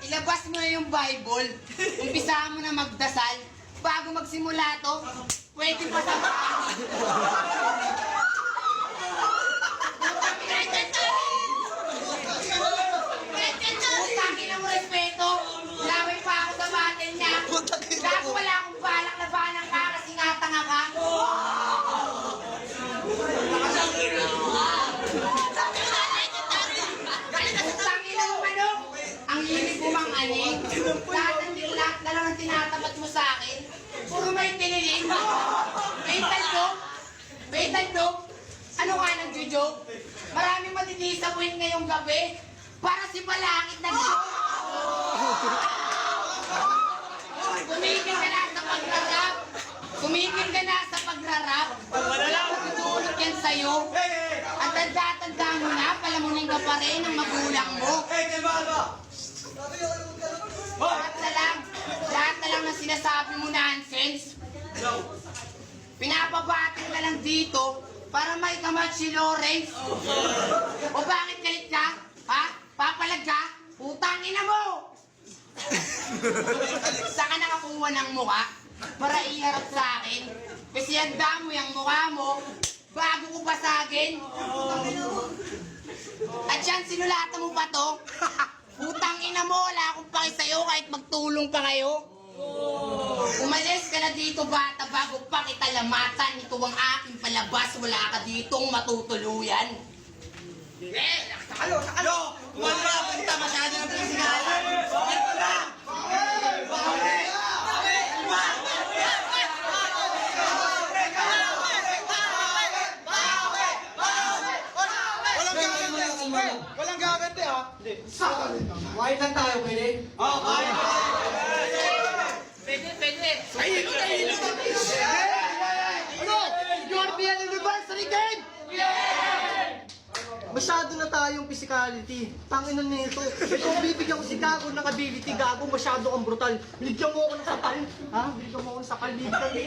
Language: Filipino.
ilabas mo na yung Bible. Umpisahan mo na magdasal. Bago magsimula to, pwede pa sa Putangin na mo respeto. Laway pa ako sa batin niya. Gago wala akong balak na banang ka kasi nga tanga ka. Putangin na mo manok. Ang hilig mo mang aning. Lahat na lang ang tinatapat mo sa akin. Puro may tiniling. May taldog. Ano nga nag-joke? Maraming matitisabuhin ngayong gabi. Para si Balangit nag-joke. Kumigil ka na sa pagrarap. Kumigil ka na sa pagrarap. Tutulog yan sa'yo. At tanda-tanda mo na, palamunin ka pa rin ng magulang mo. Lahat na lang na sinasabi mo nonsense. Pinapabating na lang dito para may kamat si Lawrence. O bakit galit ka? Ha? Papalag ka? Putangin na mo! Saka nakakuha ng mukha para iharap sa akin. Kasi handa mo yung mukha mo bago ko basagin. At yan, sinulatan mo pa to? Putangin na mo, wala akong paki sa'yo kahit magtulong pa kayo. Umalis ka na dito bata bago pa kita lamatan. Ito ang aking palabas, wala ka ditong matutuluyan. Sakalo! Wala! Punta masyado ng pisigalan! Ito na! Walang gaganti ha! White lang tayo, pwede? Oo, kaya! Pwede. Tahilo! Ano? European Anniversary Game! Masyado na tayong physicality. Tangin na nito. Kung bibigyan ko si Gago ng ability, Gago, masyado kang brutal. Bigyan mo ako ng sakal. Ha? Bigyan mo ako ng sakal. Bibigyan mo